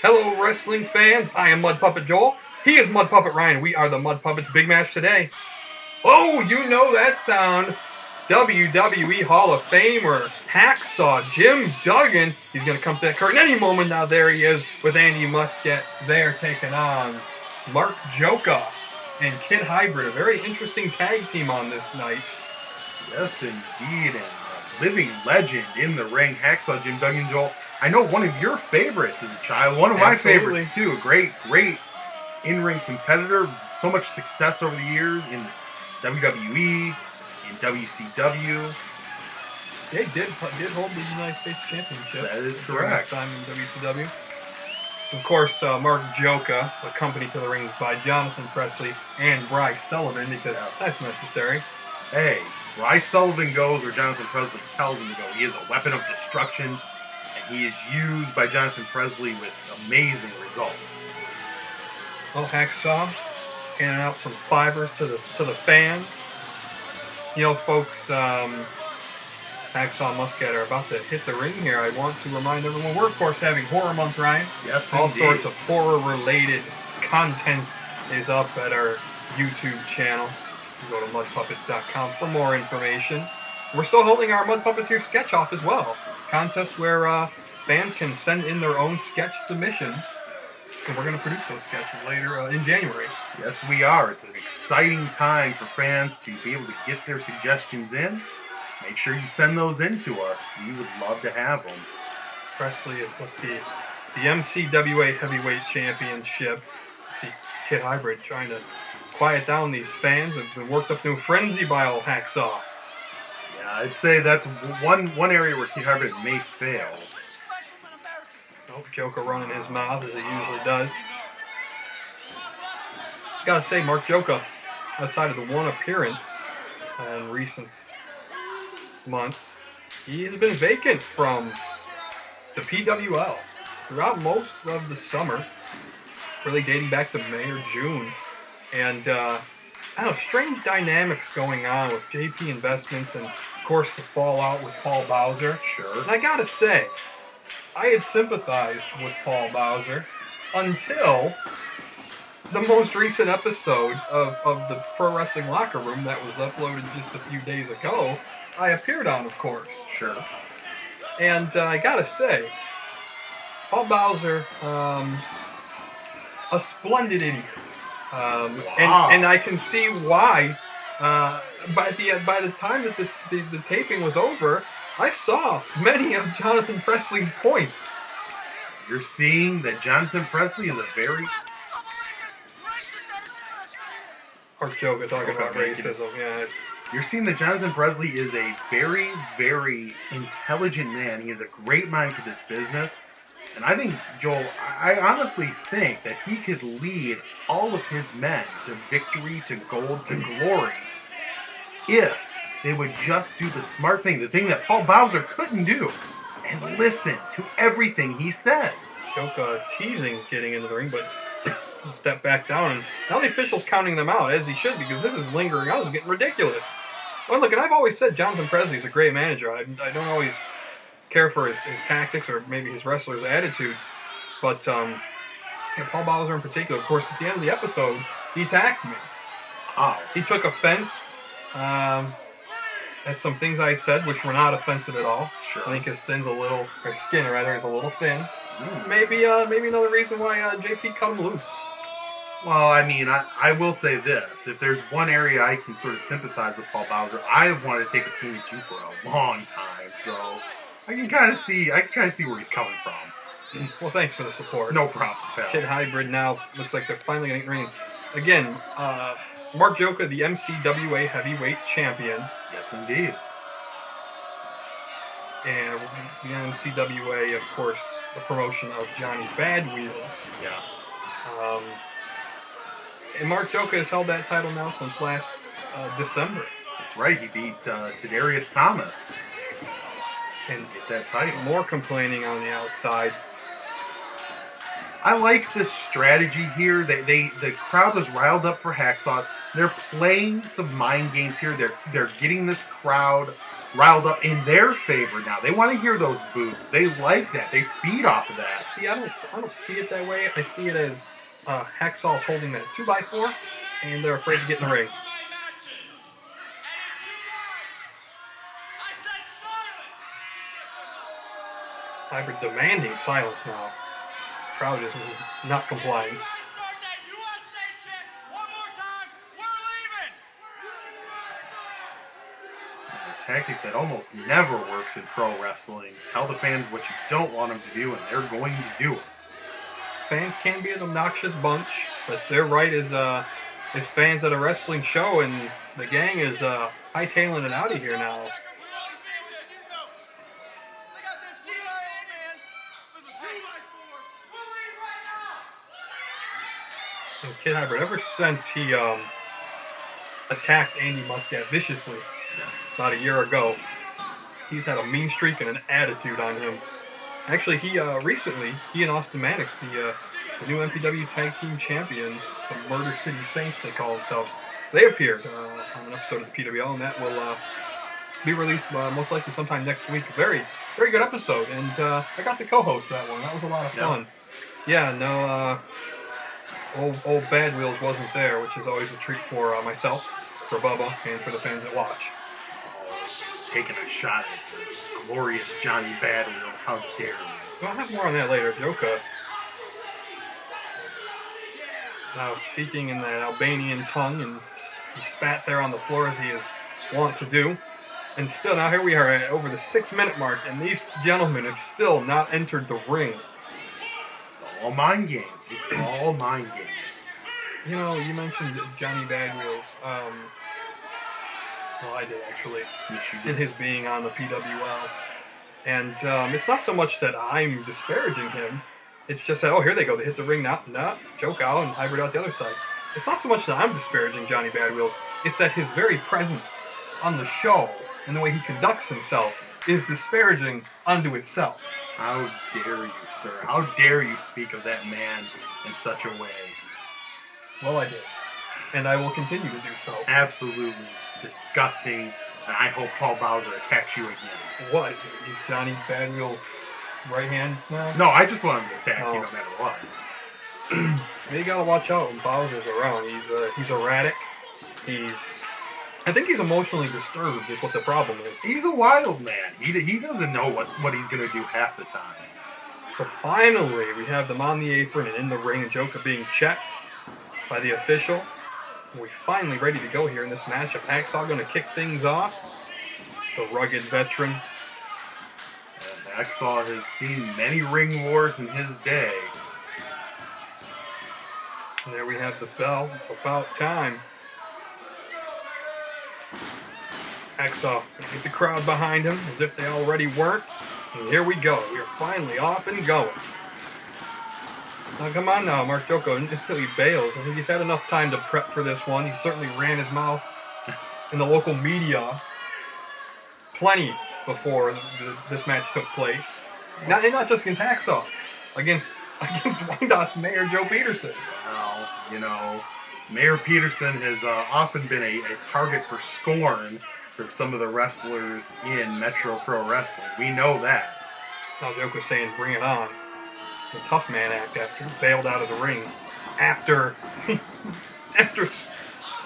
Hello, wrestling fans. I am Mud Puppet Joel. He is Mud Puppet Ryan. We are the Mud Puppets. Big match today. Oh, you know that sound. WWE Hall of Famer, Hacksaw, Jim Duggan. He's going to come to that curtain any moment now. There he is with Andy Muscat. They're taking on Mark Gjoka and Kid Hybrid. A very interesting tag team on this night. Yes, indeed. And a living legend in the ring, Hacksaw, Jim Duggan, Joel. I know one of your favorites as a child. One of my favorites, too. A great in-ring competitor. So much success over the years in WWE, in WCW. They did hold the United States Championship. That is correct. Time in WCW. Of course, Mark Gjoka, accompanied to the ring by Jonathan Presley and Bryce Sullivan, because that's necessary. Hey, Bryce Sullivan goes where Jonathan Presley tells him to go. He is a weapon of destruction, and he is used by Jonathan Presley with amazing results. Well, Hacksaw handing out some fibers to the fans. You know, folks, Hacksaw and Muscat are about to hit the ring here. I want to remind everyone, we're of course having Horror Month, Ryan. Yes, all indeed. sorts of horror-related content is up at our YouTube channel. You go to mudpuppets.com for more information. We're still holding our Mud Puppeteer sketch off as well. Contest where fans can send in their own sketch submissions. And we're going to produce those sketches later in January. Yes, we are. It's an exciting time for fans to be able to get their suggestions in. Make sure you send those in to us. We would love to have them. Presley with the MCWA Heavyweight Championship. See Kid Hybrid trying to quiet down these fans. Have been worked up to a frenzy by old Hacksaw. Yeah, I'd say that's one area where Kid Hybrid may fail. Oh, Gjoka running his mouth as he usually does. Gotta say, Mark Gjoka, outside of the one appearance in recent months, he has been vacant from the PWL throughout most of the summer, really dating back to May or June. And, I don't know, strange dynamics going on with JP Investments and, of course, the fallout with Paul Bowser. Sure. And I gotta say, I had sympathized with Paul Bowser until the most recent episode of the Pro Wrestling Locker Room that was uploaded just a few days ago. I appeared on, of course. Sure. And I gotta say, Paul Bowser, a splendid idiot. Wow. And I can see why. By the time that the taping was over, I saw many of Jonathan Presley's points. You're seeing that Jonathan Presley is a very... Or Gjoka talking about racism. Yeah, You're seeing that Jonathan Presley is a very, very intelligent man. He has a great mind for this business. And I think, Joel, I honestly think that he could lead all of his men to victory, to gold, to glory, if they would just do the smart thing, the thing that Paul Bowser couldn't do, and listen to everything he said. Gjoka teasing getting into the ring, but step back down, and now the official's counting them out, as he should, because this is lingering on. It's getting ridiculous. Well, look, and I've always said Jonathan Presley is a great manager. I don't always care for his tactics or maybe his wrestlers' attitudes, but Paul Bowser in particular, of course, at the end of the episode, he attacked me. Oh. He took offense at some things I said, which were not offensive at all. Sure. I think his skin is a little thin. Mm. Maybe another reason why JP cut him loose. Well, I mean, I will say this. If there's one area I can sort of sympathize with Paul Bowser, I have wanted to take a swing at you for a long time, so I can kind of see where he's coming from. Well, thanks for the support. No problem, pal. Kid Hybrid now looks like they're finally going to ring. Again, Mark Gjoka, the MCWA Heavyweight Champion. Yes, indeed. And the MCWA, of course, the promotion of Johnny Bad Wheels. Yeah. And Mark Gjoka has held that title now since last December. That's right. He beat Tadarius Thomas. And get that title. More complaining on the outside. I like this strategy here. The crowd was riled up for Hacksaw. They're playing some mind games here. They're getting this crowd riled up in their favor now. They want to hear those boos. They like that. They feed off of that. See, I don't see it that way. I see it as Hacksaw's holding that 2x4, and they're afraid to get in the ring. Hybrid demanding silence now. Crowd is not complying. A tactic that almost never works in pro wrestling. Tell the fans what you don't want them to do, and they're going to do it. Fans can be an obnoxious bunch, but they're right as fans at a wrestling show, and the gang is hightailing it out of here now. And Kid Hybrid, ever since he attacked Andy Muscat viciously about a year ago, he's had a mean streak and an attitude on him. Actually, he recently, he and Austin Mannix, the new MPW Tag Team Champions, the Murder City Saints they call themselves, they appeared on an episode of the PWL, and that will be released most likely sometime next week. Very, very good episode, and I got to co-host that one. That was a lot of fun. Yeah, no, old Bad Wheels wasn't there, which is always a treat for myself, for Bubba, and for the fans that watch. Taking a shot at the glorious Johnny Bad Wheels. How dare you? Well, I'll have more on that later. Gjoka, now speaking in that Albanian tongue, and he spat there on the floor as he is wont to do. And still, now here we are at over the 6-minute mark, and these gentlemen have still not entered the ring. It's all mind games. It's all mind games. You know, you mentioned Johnny Bad Wheels. Well, I did actually, in his being on the PWL. And it's not so much that I'm disparaging him. It's just that, oh, here they go. They hit the ring now. Gjoka out and Hybrid out the other side. It's not so much that I'm disparaging Johnny Bad Wheels. It's that his very presence on the show and the way he conducts himself is disparaging unto itself. How dare you, sir? How dare you speak of that man in such a way? Well, I did. And I will continue to do so. Absolutely disgusting. And I hope Paul Bowser attacks you again. What? Is Johnny Bad Wheels right hand now? No, I just want him to attack you no matter what. You gotta watch out when Bowser's around. He's erratic. I think he's emotionally disturbed is what the problem is. He's a wild man. He doesn't know what he's gonna do half the time. So finally, we have them on the apron and in the ring, and Gjoka being checked by the official. We're finally ready to go here in this matchup. Hacksaw going to kick things off. The rugged veteran. And Hacksaw has seen many ring wars in his day. And there we have the bell. It's about time. Hacksaw get the crowd behind him as if they already weren't. And here we go. We're finally off and going. Now, come on now, Mark Gjoka, until he bails. I think he's had enough time to prep for this one. He certainly ran his mouth in the local media plenty before this match took place. Not just against Hacksaw, against Wyandotte's Mayor Joe Peterson. Well, you know, Mayor Peterson has often been a target for scorn for some of the wrestlers in Metro Pro Wrestling. We know that. Now Gjoka's saying, bring it on. The tough man act after he bailed out of the ring after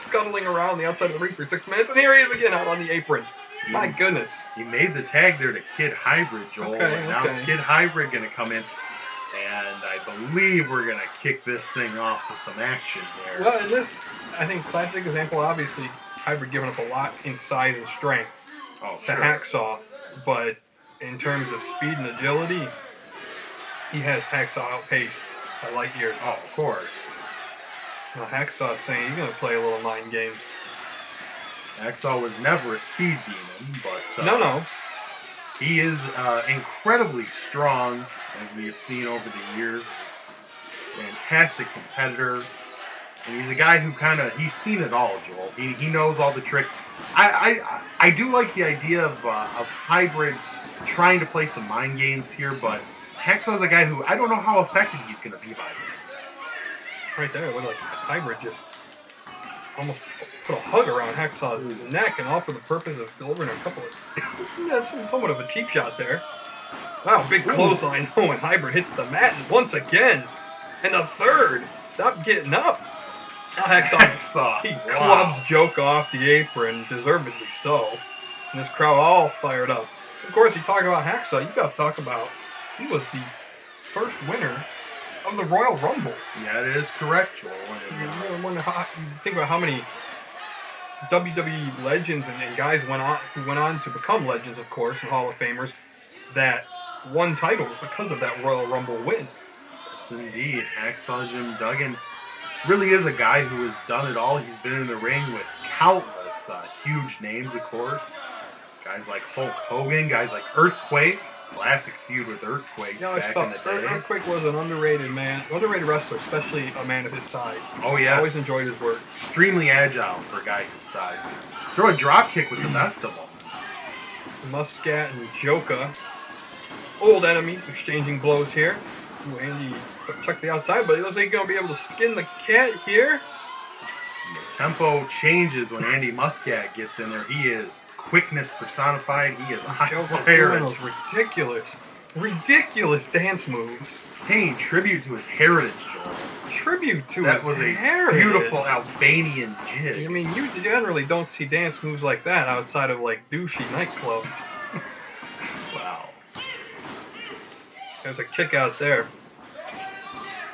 scuttling around the outside of the ring for 6 minutes, and here he is again out on the apron. My goodness. He made the tag there to Kid Hybrid, Joel. And now Kid Hybrid going to come in, and I believe we're going to kick this thing off with some action there. Well, in this, I think, classic example, obviously, Hybrid giving up a lot in size and strength to Hacksaw, but in terms of speed and agility, he has Hacksaw outpaced by light years. Oh, of course. Now, Hacksaw's saying he's going to play a little mind games. Hacksaw was never a speed demon, but... No. He is incredibly strong, as we have seen over the years. Fantastic competitor. And he's a guy who he's seen it all, Joel. He knows all the tricks. I do like the idea of Hybrid trying to play some mind games here, but Hacksaw's a guy who I don't know how effective he's going to be by this. Right there, it looked like Hybrid just almost put a hug around Hacksaw's neck, and all for the purpose of delivering a couple of... That's somewhat of a cheap shot there. Wow, big clothesline. Oh, and Hybrid hits the mat once again. And a third. Stop getting up. Now Hacksaw, he clubs Gjoka off the apron, deservedly so. And this crowd all fired up. Of course, you talk about Hacksaw, you got to talk about he was the first winner of the Royal Rumble. Yeah, that is correct, Joel. And, you think about how many WWE legends and guys who went on to become legends, of course, and Hall of Famers, that won titles because of that Royal Rumble win. Yes, indeed. Hacksaw Jim Duggan really is a guy who has done it all. He's been in the ring with countless huge names, of course. Guys like Hulk Hogan, guys like Earthquake. Classic feud with Earthquake back in the day. Earthquake was an underrated wrestler, especially a man of his size. Oh, yeah. I always enjoyed his work. Extremely agile for a guy his size. Throw a drop kick with the best of them. Muscat and Gjoka, old enemies, exchanging blows here. Ooh, Andy checked the outside, but he looks like he's going to be able to skin the cat here. The tempo changes when Andy Muscat gets in there. He is quickness personified. He is a high player. Doing those ridiculous dance moves. Paying tribute to his heritage, Joel. Tribute to that his was a heritage. Beautiful Albanian jig. I mean, you generally don't see dance moves like that outside of like douchey nightclubs. Wow. There's a kick out there.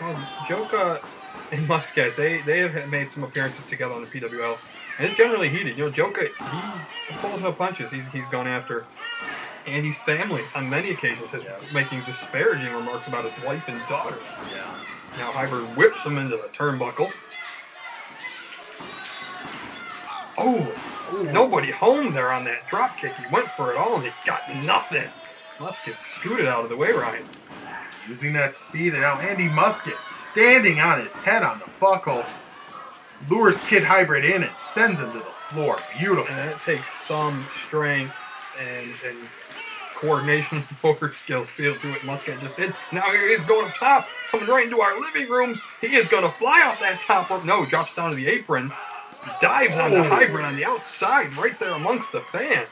Well, Gjoka and Muscat, they have made some appearances together on the PWL. And it's generally heated. You know, Gjoka, he pulls no punches. He's gone after Andy's family on many occasions, making disparaging remarks about his wife and daughter. Yeah. Now Hybrid whips him into the turnbuckle. Oh, nobody home there on that drop kick. He went for it all and he got nothing. Muscat scooted out of the way, Ryan. Using that speed, and now Andy Muscat standing on his head on the buckle. Lures Kid Hybrid in and sends him to the floor. Beautiful. And that takes some strength and coordination and motor skills to be able to do what Muscat just did. Now here he is going up top, coming right into our living rooms. He is going to fly off that top rope. No, drops down to the apron. Dives on the Hybrid on the outside, right there amongst the fans.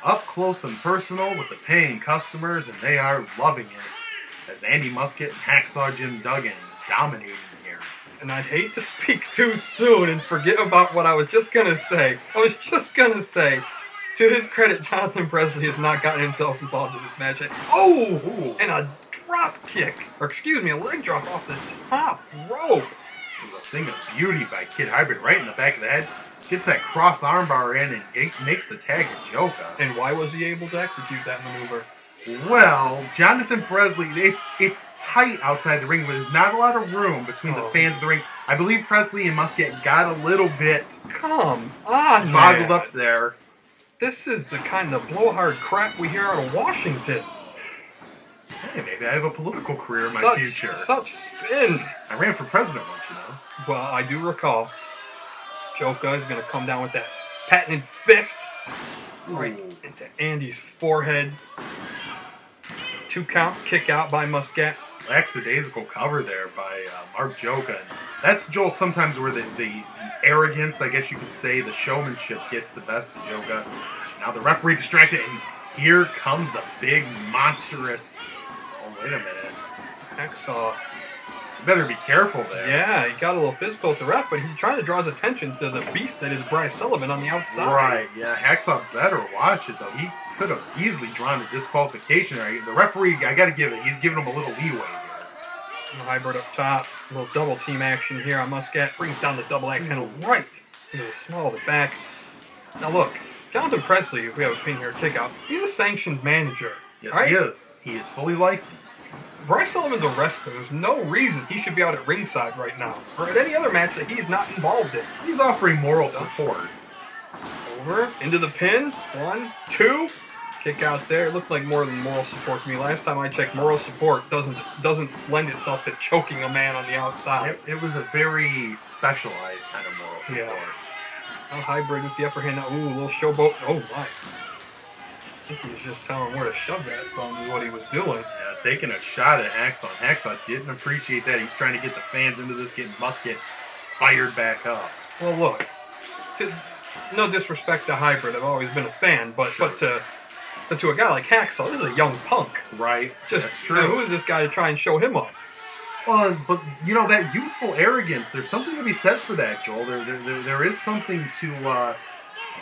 Up close and personal with the paying customers, and they are loving it. As Andy Muscat and Hacksaw Jim Duggan dominating here. And I'd hate to speak too soon and forget about what I was just going to say. To his credit, Jonathan Presley has not gotten himself involved in this match. And a drop kick, or excuse me, a leg drop off the top rope. It was a thing of beauty by Kid Hybrid right in the back of the head. Gets that cross armbar in and makes the tag to Gjoka. And why was he able to execute that maneuver? Well, Jonathan Presley, it's tight outside the ring, but there's not a lot of room between the fans of the ring. I believe Presley and Muscat got a little bit boggled up there. This is the kind of blowhard crap we hear out of Washington. Hey, maybe I have a political career in my future. Such spin. I ran for president once, you know. Well, I do recall. Gjoka is going to come down with that patented fist right into Andy's forehead. 2 count, kick out by Muscat. Lackadaisical cover there by Mark Gjoka. That's, Joel, sometimes where the arrogance, I guess you could say, the showmanship gets the best of Gjoka. Now the referee distracted, and here comes the big, monstrous... Oh, wait a minute. Hacksaw. You better be careful there. Yeah, he got a little physical with the ref, but he's trying to draw his attention to the beast that is Bryce Sullivan on the outside. Right, yeah. Hacksaw better watch it, though. He could have easily drawn a disqualification there. The referee, I got to give it, he's giving him a little leeway here. Hybrid up top, a little double team action here on Muscat. Brings down the double axe handle right into the small of the back. Now look, Jonathan Presley, if we have a pin here, check out, he's a sanctioned manager. Yes, right? He is. He is fully licensed. Bryce Sullivan's a wrestler. There's no reason he should be out at ringside right now, or at any other match that he's not involved in. He's offering moral support. Over, into the pin, 1, 2, kick out there. It looked like more than moral support to me. Last time I checked, moral support doesn't lend itself to choking a man on the outside. It was a very specialized kind of moral support. Yeah. Now Hybrid with the upper hand. Ooh, a little showboat. Oh my. I think he was just telling where to shove that from is what he was doing. Yeah, taking a shot at Hacksaw. Hacksaw didn't appreciate that. He's trying to get the fans into this, getting Muscat fired back up. Well, look. no disrespect to Hybrid, I've always been a fan, but to a guy like Hacksaw, this is a young punk. Right. Just That's true. who is this guy to try and show him off? Well, but you know, that youthful arrogance, there's something to be said for that, Joel. There is something to,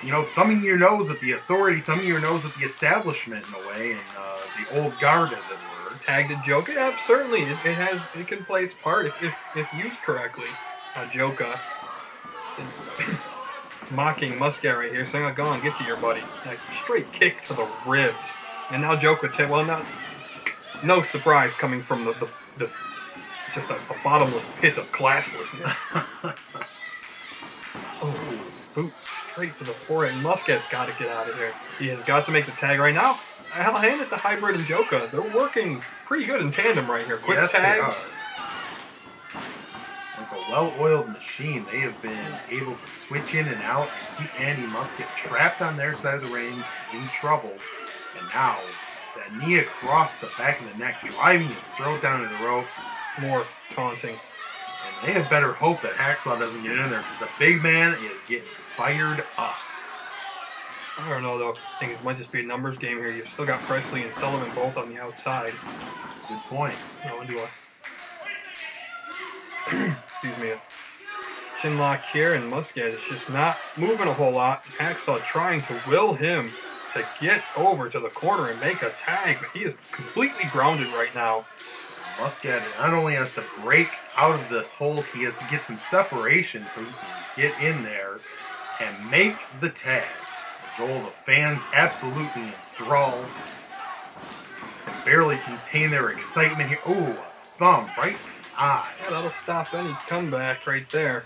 you know, thumbing your nose at the authority, thumbing your nose at the establishment in a way, and the old guard, as it were. Tagged at Gjoka? Yeah, certainly. It can play its part if used correctly. Gjoka mocking Muscat right here, saying, "Go on, get to your buddy." Like, straight kick to the ribs. And now Gjoka, well, no surprise coming from the just a bottomless pit of classlessness. Oh, boot straight to the forehead. Muscat's got to get out of here. He has got to make the tag right now. I'll hand it to Hybrid and Gjoka. They're working pretty good in tandem right here. Quick yes, tag. They are. Like a well-oiled machine, they have been able to switch in and out and keep Andy Muscat trapped on their side of the ring, in trouble. And now, that knee across the back of the neck, driving his throat down to the rope. More taunting. And they have better hope that Hacksaw doesn't get in there, because the big man is getting fired up. I don't know, though. I think it might just be a numbers game here. You've still got Presley and Sullivan both on the outside. Good point. No, do I? Excuse me. Chin lock here, and Muscat is just not moving a whole lot. Hacksaw trying to will him to get over to the corner and make a tag, but he is completely grounded right now. Muscat not only has to break out of this hold, he has to get some separation so he can get in there and make the tag. Joel, the fans absolutely enthralled. Can barely contain their excitement here. Ooh, a thumb right in the eye. Yeah, that'll stop any comeback right there.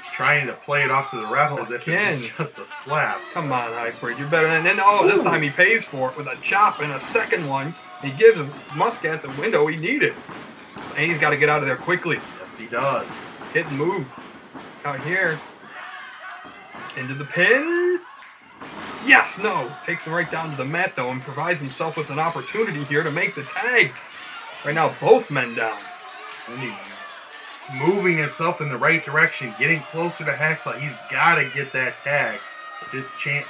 He's trying to play it off to the ref as if it's just a slap. Come on, Hybrid, you're better than... And this time he pays for it with a chop and a second one. He gives Muscat the window he needed. And he's got to get out of there quickly. Yes, he does. Hit and move. Out here. Into the pin. Yes, no. Takes him right down to the mat, though, and provides himself with an opportunity here to make the tag. Right now, both men down. And he's moving himself in the right direction, getting closer to Hacksaw. He's got to get that tag. If this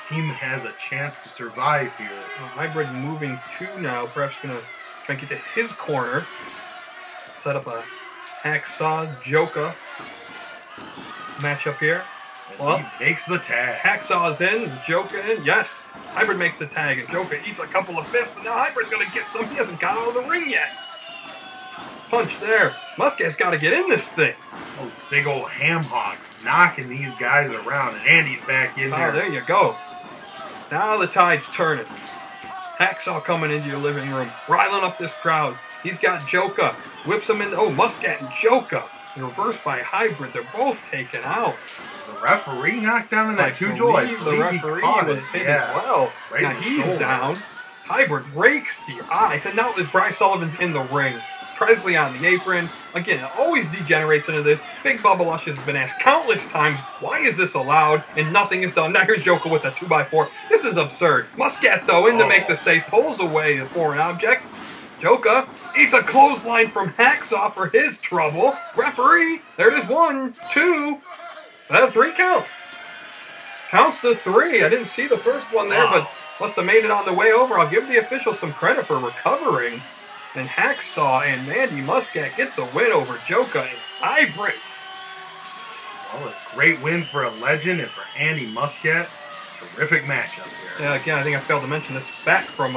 team has a chance to survive here. Hybrid moving two now. Perhaps going to try and get to his corner. Set up a Hacksaw Gjoka matchup here. And well, he makes the tag. Hacksaw's in, Gjoka in. Yes, Hybrid makes the tag, and Gjoka eats a couple of fists, but now Hybrid's going to get some. He hasn't got out of the ring yet. Punch there. Muscat's got to get in this thing. Those big old ham hocks knocking these guys around, and Andy's back in there. Oh, there you go. Now the tide's turning. Hacksaw coming into your living room, riling up this crowd. He's got Gjoka. Whips him in. Oh, Muscat and Gjoka. Reversed by Hybrid. They're both taken out. The referee knocked down in that too, Joel. The referee was hit as well. Right, now he's down. Hybrid rakes the eyes. And now Bryce Sullivan's in the ring. Presley on the apron. Again, it always degenerates into this. Big Bubba Luscious has been asked countless times, why is this allowed? And nothing is done. Now here's Gjoka with a 2x4. This is absurd. Muscat, though, in to make the save, pulls away the foreign object. Gjoka eats a clothesline from Hacksaw for his trouble. Referee, there it is. 1, 2. That's 3 count. Counts to 3. I didn't see the first one there, but must have made it on the way over. I'll give the officials some credit for recovering. And Hacksaw and Andy Muscat get the win over Gjoka and Hybrid. Well, a great win for a legend and for Andy Muscat. Terrific matchup here. Yeah, again, I think I failed to mention this back from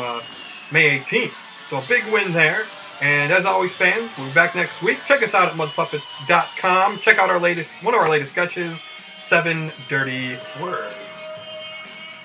May 18th. So a big win there. And as always, fans, we'll be back next week. Check us out at mudpuppets.com. Check out one of our latest sketches, 7 Dirty Words.